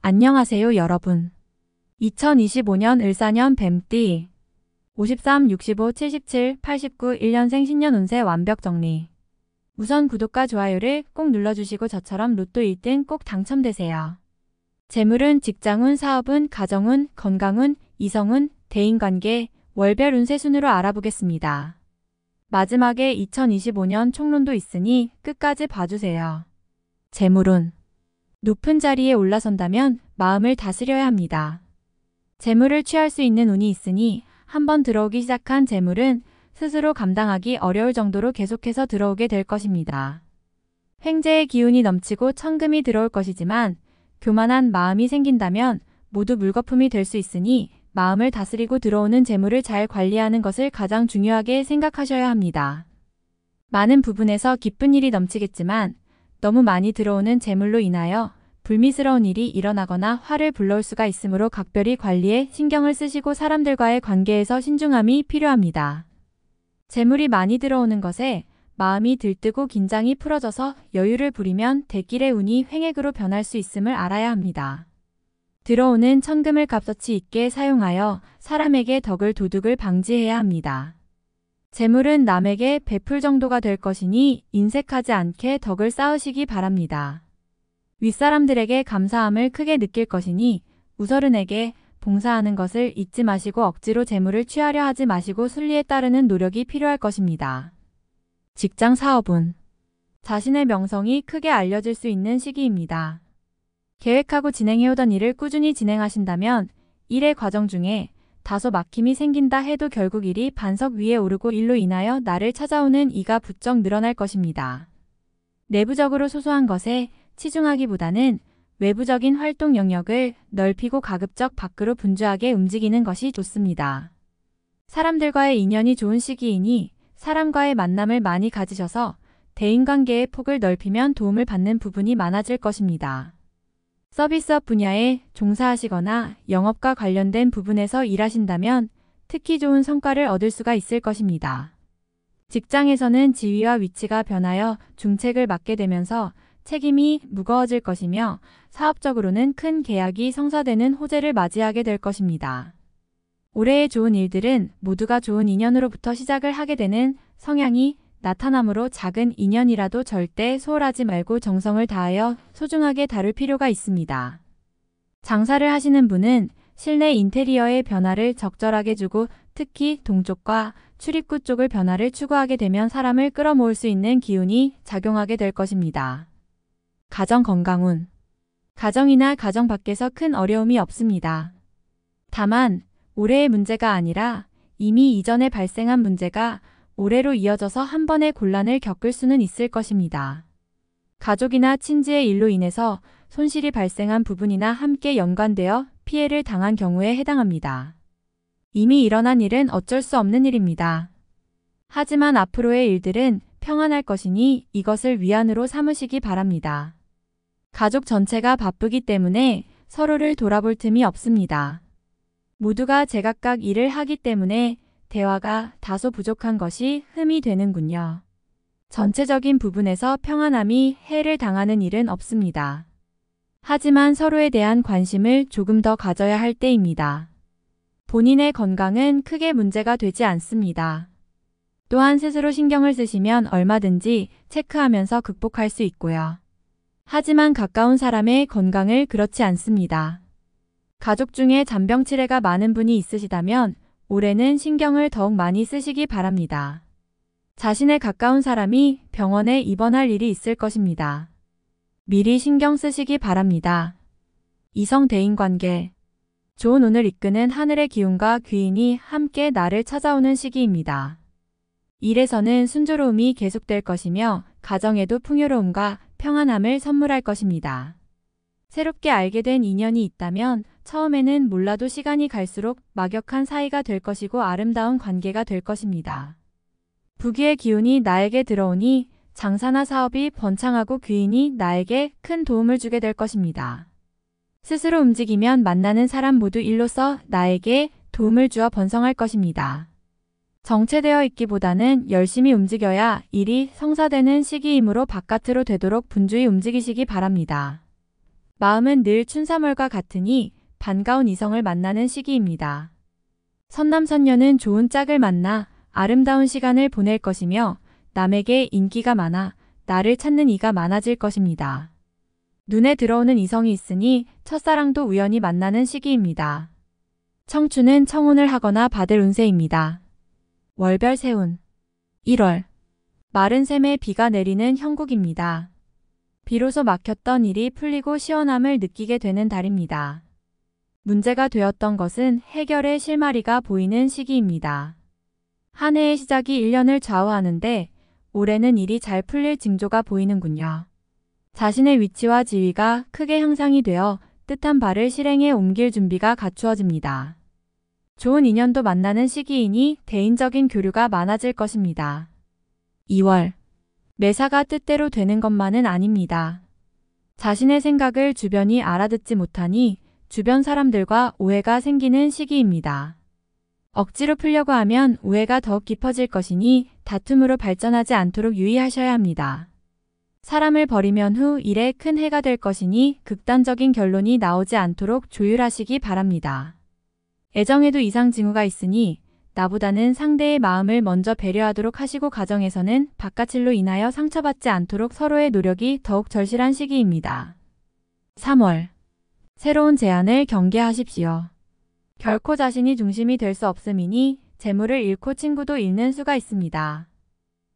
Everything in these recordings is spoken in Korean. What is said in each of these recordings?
안녕하세요, 여러분. 2025년 을사년 뱀띠 53, 65, 77, 89, 1년생 신년 운세 완벽 정리. 우선 구독과 좋아요를 꼭 눌러주시고 저처럼 로또 1등 꼭 당첨되세요. 재물운, 직장운, 사업운, 가정운, 건강운, 이성운, 대인관계, 월별 운세 순으로 알아보겠습니다. 마지막에 2025년 총론도 있으니 끝까지 봐주세요. 재물운. 높은 자리에 올라선다면 마음을 다스려야 합니다. 재물을 취할 수 있는 운이 있으니 한번 들어오기 시작한 재물은 스스로 감당하기 어려울 정도로 계속해서 들어오게 될 것입니다. 횡재의 기운이 넘치고 천금이 들어올 것이지만 교만한 마음이 생긴다면 모두 물거품이 될 수 있으니 마음을 다스리고 들어오는 재물을 잘 관리하는 것을 가장 중요하게 생각하셔야 합니다. 많은 부분에서 기쁜 일이 넘치겠지만 너무 많이 들어오는 재물로 인하여 불미스러운 일이 일어나거나 화를 불러올 수가 있으므로 각별히 관리에 신경을 쓰시고 사람들과의 관계에서 신중함이 필요합니다. 재물이 많이 들어오는 것에 마음이 들뜨고 긴장이 풀어져서 여유를 부리면 대길의 운이 횡액으로 변할 수 있음을 알아야 합니다. 들어오는 천금을 값어치 있게 사용하여 사람에게 덕을 도둑을 방지해야 합니다. 재물은 남에게 베풀 정도가 될 것이니 인색하지 않게 덕을 쌓으시기 바랍니다. 윗사람들에게 감사함을 크게 느낄 것이니 우서른에게 봉사하는 것을 잊지 마시고 억지로 재물을 취하려 하지 마시고 순리에 따르는 노력이 필요할 것입니다. 직장 사업운. 자신의 명성이 크게 알려질 수 있는 시기입니다. 계획하고 진행해오던 일을 꾸준히 진행하신다면 일의 과정 중에 다소 막힘이 생긴다 해도 결국 일이 반석 위에 오르고 일로 인하여 나를 찾아오는 이가 부쩍 늘어날 것입니다. 내부적으로 소소한 것에 치중하기보다는 외부적인 활동 영역을 넓히고 가급적 밖으로 분주하게 움직이는 것이 좋습니다. 사람들과의 인연이 좋은 시기이니 사람과의 만남을 많이 가지셔서 대인관계의 폭을 넓히면 도움을 받는 부분이 많아질 것입니다. 서비스업 분야에 종사하시거나 영업과 관련된 부분에서 일하신다면 특히 좋은 성과를 얻을 수가 있을 것입니다. 직장에서는 지위와 위치가 변하여 중책을 맡게 되면서 책임이 무거워질 것이며 사업적으로는 큰 계약이 성사되는 호재를 맞이하게 될 것입니다. 올해의 좋은 일들은 모두가 좋은 인연으로부터 시작을 하게 되는 성향이 나타나므로 작은 인연이라도 절대 소홀하지 말고 정성을 다하여 소중하게 다룰 필요가 있습니다. 장사를 하시는 분은 실내 인테리어의 변화를 적절하게 주고 특히 동쪽과 출입구 쪽을 변화를 추구하게 되면 사람을 끌어모을 수 있는 기운이 작용하게 될 것입니다. 가정 건강운. 가정이나 가정 밖에서 큰 어려움이 없습니다. 다만 올해의 문제가 아니라 이미 이전에 발생한 문제가 올해로 이어져서 한 번의 곤란을 겪을 수는 있을 것입니다. 가족이나 친지의 일로 인해서 손실이 발생한 부분이나 함께 연관되어 피해를 당한 경우에 해당합니다. 이미 일어난 일은 어쩔 수 없는 일입니다. 하지만 앞으로의 일들은 평안할 것이니 이것을 위안으로 삼으시기 바랍니다. 가족 전체가 바쁘기 때문에 서로를 돌아볼 틈이 없습니다. 모두가 제각각 일을 하기 때문에 대화가 다소 부족한 것이 흠이 되는군요. 전체적인 부분에서 평안함이 해를 당하는 일은 없습니다. 하지만 서로에 대한 관심을 조금 더 가져야 할 때입니다. 본인의 건강은 크게 문제가 되지 않습니다. 또한 스스로 신경을 쓰시면 얼마든지 체크하면서 극복할 수 있고요. 하지만 가까운 사람의 건강을 그렇지 않습니다. 가족 중에 잔병치레가 많은 분이 있으시다면 올해는 신경을 더욱 많이 쓰시기 바랍니다. 자신의 가까운 사람이 병원에 입원할 일이 있을 것입니다. 미리 신경 쓰시기 바랍니다. 이성 대인관계. 좋은 운을 이끄는 하늘의 기운과 귀인이 함께 나를 찾아오는 시기입니다. 일에서는 순조로움이 계속될 것이며 가정에도 풍요로움과 평안함을 선물할 것입니다. 새롭게 알게 된 인연이 있다면 처음에는 몰라도 시간이 갈수록 막역한 사이가 될 것이고 아름다운 관계가 될 것입니다. 부귀의 기운이 나에게 들어오니 장사나 사업이 번창하고 귀인이 나에게 큰 도움을 주게 될 것입니다. 스스로 움직이면 만나는 사람 모두 일로서 나에게 도움을 주어 번성할 것입니다. 정체되어 있기보다는 열심히 움직여야 일이 성사되는 시기이므로 바깥으로 되도록 분주히 움직이시기 바랍니다. 마음은 늘 춘삼월과 같으니 반가운 이성을 만나는 시기입니다. 선남선녀는 좋은 짝을 만나 아름다운 시간을 보낼 것이며 남에게 인기가 많아 나를 찾는 이가 많아질 것입니다. 눈에 들어오는 이성이 있으니 첫사랑도 우연히 만나는 시기입니다. 청춘은 청혼을 하거나 받을 운세입니다. 월별 세운 1월 마른 샘에 비가 내리는 형국입니다. 비로소 막혔던 일이 풀리고 시원함을 느끼게 되는 달입니다. 문제가 되었던 것은 해결의 실마리가 보이는 시기입니다. 한 해의 시작이 1년을 좌우하는데 올해는 일이 잘 풀릴 징조가 보이는군요. 자신의 위치와 지위가 크게 향상이 되어 뜻한 바를 실행에 옮길 준비가 갖추어집니다. 좋은 인연도 만나는 시기이니 대인적인 교류가 많아질 것입니다. 2월 매사가 뜻대로 되는 것만은 아닙니다. 자신의 생각을 주변이 알아듣지 못하니 주변 사람들과 오해가 생기는 시기입니다. 억지로 풀려고 하면 오해가 더욱 깊어질 것이니 다툼으로 발전하지 않도록 유의하셔야 합니다. 사람을 버리면 후 일에 큰 해가 될 것이니 극단적인 결론이 나오지 않도록 조율하시기 바랍니다. 애정에도 이상 징후가 있으니 나보다는 상대의 마음을 먼저 배려하도록 하시고 가정에서는 바깥일로 인하여 상처받지 않도록 서로의 노력이 더욱 절실한 시기입니다. 3월 새로운 제안을 경계하십시오. 결코 자신이 중심이 될 수 없음이니 재물을 잃고 친구도 잃는 수가 있습니다.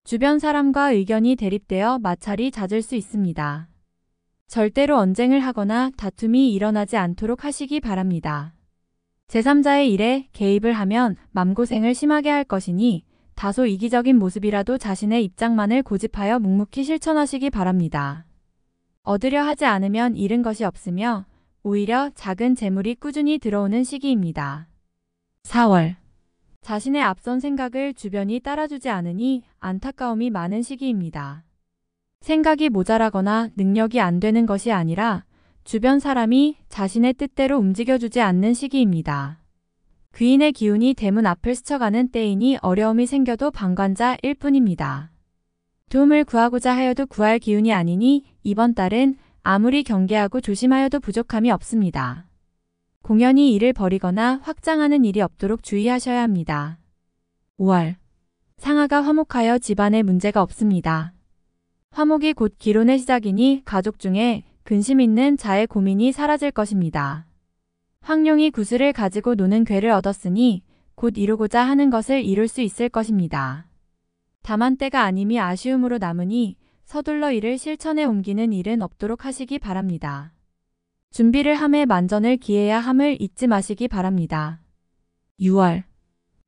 주변 사람과 의견이 대립되어 마찰이 잦을 수 있습니다. 절대로 언쟁을 하거나 다툼이 일어나지 않도록 하시기 바랍니다. 제3자의 일에 개입을 하면 맘고생을 심하게 할 것이니 다소 이기적인 모습이라도 자신의 입장만을 고집하여 묵묵히 실천하시기 바랍니다. 얻으려 하지 않으면 잃은 것이 없으며 오히려 작은 재물이 꾸준히 들어오는 시기입니다. 4월 자신의 앞선 생각을 주변이 따라주지 않으니 안타까움이 많은 시기입니다. 생각이 모자라거나 능력이 안 되는 것이 아니라 주변 사람이 자신의 뜻대로 움직여주지 않는 시기입니다. 귀인의 기운이 대문 앞을 스쳐가는 때이니 어려움이 생겨도 방관자일 뿐입니다. 도움을 구하고자 하여도 구할 기운이 아니니 이번 달은 아무리 경계하고 조심하여도 부족함이 없습니다. 공연히 일을 벌이거나 확장하는 일이 없도록 주의하셔야 합니다. 5월 상하가 화목하여 집안에 문제가 없습니다. 화목이 곧 기론의 시작이니 가족 중에 근심 있는 자의 고민이 사라질 것입니다. 황룡이 구슬을 가지고 노는 괴를 얻었으니 곧 이루고자 하는 것을 이룰 수 있을 것입니다. 다만 때가 아님이 아쉬움으로 남으니 서둘러 이를 실천에 옮기는 일은 없도록 하시기 바랍니다. 준비를 함에 만전을 기해야 함을 잊지 마시기 바랍니다. 6월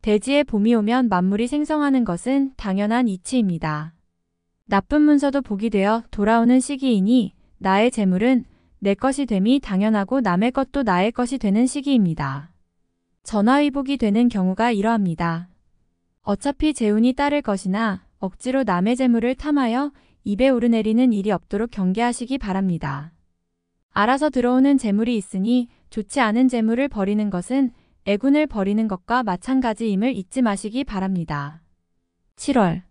대지에 봄이 오면 만물이 생성하는 것은 당연한 이치입니다. 나쁜 문서도 복이 되어 돌아오는 시기이니 나의 재물은 내 것이 됨이 당연하고 남의 것도 나의 것이 되는 시기입니다. 전화위복이 되는 경우가 이러합니다. 어차피 재운이 따를 것이나 억지로 남의 재물을 탐하여 입에 오르내리는 일이 없도록 경계하시기 바랍니다. 알아서 들어오는 재물이 있으니 좋지 않은 재물을 버리는 것은 애군을 버리는 것과 마찬가지임을 잊지 마시기 바랍니다. 7월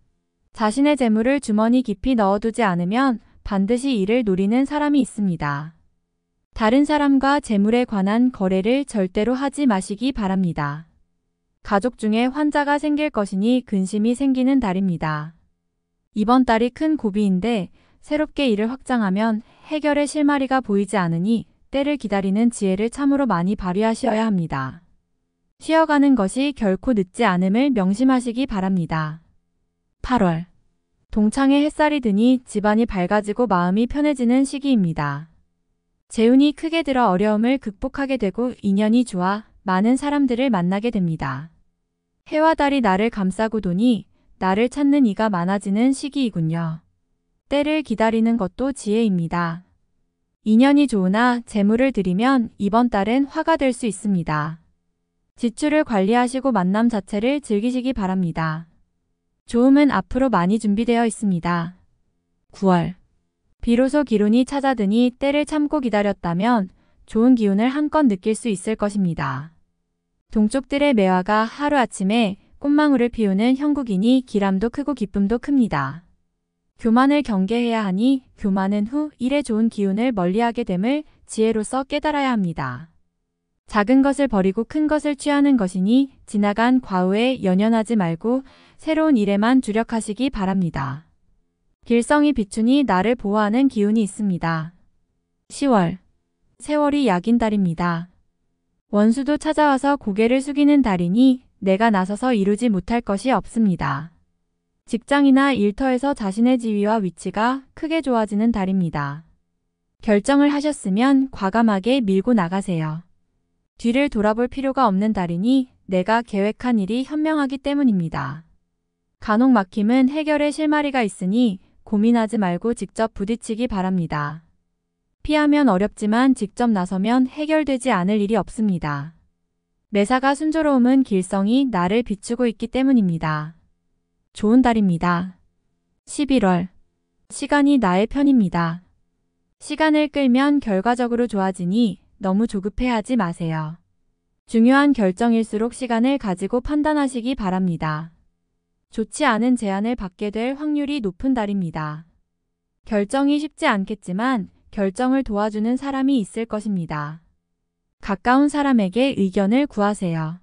자신의 재물을 주머니 깊이 넣어두지 않으면 반드시 이를 노리는 사람이 있습니다. 다른 사람과 재물에 관한 거래를 절대로 하지 마시기 바랍니다. 가족 중에 환자가 생길 것이니 근심이 생기는 달입니다. 이번 달이 큰 고비인데 새롭게 일을 확장하면 해결의 실마리가 보이지 않으니 때를 기다리는 지혜를 참으로 많이 발휘하셔야 합니다. 쉬어가는 것이 결코 늦지 않음을 명심하시기 바랍니다. 8월 동창에 햇살이 드니 집안이 밝아지고 마음이 편해지는 시기입니다. 재운이 크게 들어 어려움을 극복하게 되고 인연이 좋아 많은 사람들을 만나게 됩니다. 해와 달이 나를 감싸고 도니 나를 찾는 이가 많아지는 시기이군요. 때를 기다리는 것도 지혜입니다. 인연이 좋으나 재물을 들이면 이번 달은 화가 될 수 있습니다. 지출을 관리하시고 만남 자체를 즐기시기 바랍니다. 좋음은 앞으로 많이 준비되어 있습니다. 9월 비로소 기운이 찾아드니 때를 참고 기다렸다면 좋은 기운을 한껏 느낄 수 있을 것입니다. 동쪽들의 매화가 하루아침에 꽃망울을 피우는 형국이니 기람도 크고 기쁨도 큽니다. 교만을 경계해야 하니 교만은 후 일에 좋은 기운을 멀리하게 됨을 지혜로서 깨달아야 합니다. 작은 것을 버리고 큰 것을 취하는 것이니 지나간 과후에 연연하지 말고 새로운 일에만 주력하시기 바랍니다. 길성이 비추니 나를 보호하는 기운이 있습니다. 10월. 세월이 약인 달입니다. 원수도 찾아와서 고개를 숙이는 달이니 내가 나서서 이루지 못할 것이 없습니다. 직장이나 일터에서 자신의 지위와 위치가 크게 좋아지는 달입니다. 결정을 하셨으면 과감하게 밀고 나가세요. 뒤를 돌아볼 필요가 없는 달이니 내가 계획한 일이 현명하기 때문입니다. 간혹 막힘은 해결의 실마리가 있으니 고민하지 말고 직접 부딪히기 바랍니다. 피하면 어렵지만 직접 나서면 해결되지 않을 일이 없습니다. 매사가 순조로움은 길성이 나를 비추고 있기 때문입니다. 좋은 달입니다. 11월. 시간이 나의 편입니다. 시간을 끌면 결과적으로 좋아지니 너무 조급해하지 마세요. 중요한 결정일수록 시간을 가지고 판단하시기 바랍니다. 좋지 않은 제안을 받게 될 확률이 높은 달입니다. 결정이 쉽지 않겠지만 결정을 도와주는 사람이 있을 것입니다. 가까운 사람에게 의견을 구하세요.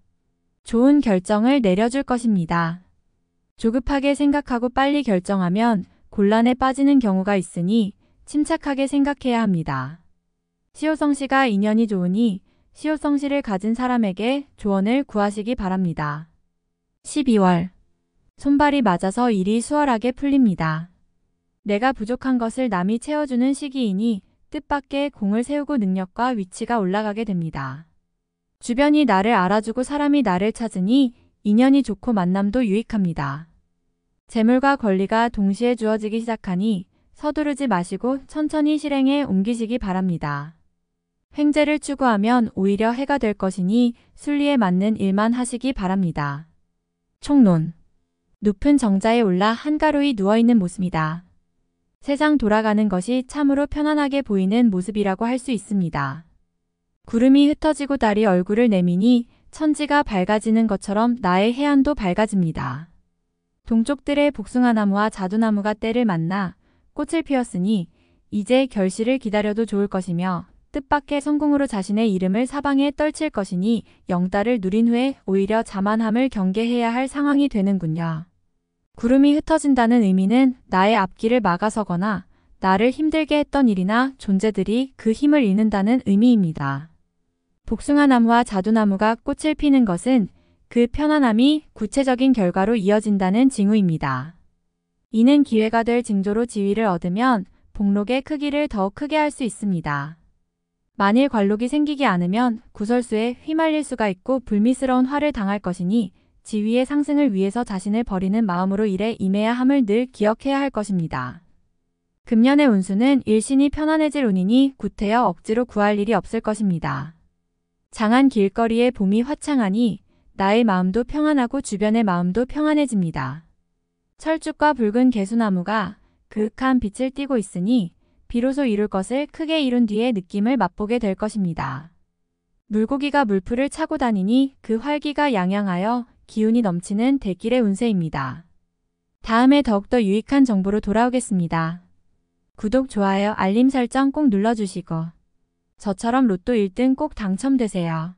좋은 결정을 내려줄 것입니다. 조급하게 생각하고 빨리 결정하면 곤란에 빠지는 경우가 있으니 침착하게 생각해야 합니다. 시호성씨가 인연이 좋으니 시호성씨를 가진 사람에게 조언을 구하시기 바랍니다. 12월. 손발이 맞아서 일이 수월하게 풀립니다. 내가 부족한 것을 남이 채워주는 시기이니 뜻밖의 공을 세우고 능력과 위치가 올라가게 됩니다. 주변이 나를 알아주고 사람이 나를 찾으니 인연이 좋고 만남도 유익합니다. 재물과 권리가 동시에 주어지기 시작하니 서두르지 마시고 천천히 실행에 옮기시기 바랍니다. 횡재를 추구하면 오히려 해가 될 것이니 순리에 맞는 일만 하시기 바랍니다. 총론. 높은 정자에 올라 한가로이 누워있는 모습이다. 세상 돌아가는 것이 참으로 편안하게 보이는 모습이라고 할 수 있습니다. 구름이 흩어지고 달이 얼굴을 내미니 천지가 밝아지는 것처럼 나의 해안도 밝아집니다. 동쪽들의 복숭아나무와 자두나무가 때를 만나 꽃을 피웠으니 이제 결실을 기다려도 좋을 것이며 뜻밖의 성공으로 자신의 이름을 사방에 떨칠 것이니 영달을 누린 후에 오히려 자만함을 경계해야 할 상황이 되는군요. 구름이 흩어진다는 의미는 나의 앞길을 막아서거나 나를 힘들게 했던 일이나 존재들이 그 힘을 잃는다는 의미입니다. 복숭아나무와 자두나무가 꽃을 피는 것은 그 편안함이 구체적인 결과로 이어진다는 징후입니다. 이는 기회가 될 징조로 지위를 얻으면 복록의 크기를 더욱 크게 할 수 있습니다. 만일 관록이 생기지 않으면 구설수에 휘말릴 수가 있고 불미스러운 화를 당할 것이니 지위의 상승을 위해서 자신을 버리는 마음으로 일에 임해야 함을 늘 기억해야 할 것입니다. 금년의 운수는 일신이 편안해질 운이니 구태여 억지로 구할 일이 없을 것입니다. 장안 길거리에 봄이 화창하니 나의 마음도 평안하고 주변의 마음도 평안해집니다. 철쭉과 붉은 개수나무가 그윽한 빛을 띠고 있으니 비로소 이룰 것을 크게 이룬 뒤에 느낌을 맛보게 될 것입니다. 물고기가 물풀을 차고 다니니 그 활기가 양양하여 기운이 넘치는 대길의 운세입니다. 다음에 더욱더 유익한 정보로 돌아오겠습니다. 구독, 좋아요, 알림 설정 꼭 눌러주시고 저처럼 로또 1등 꼭 당첨되세요.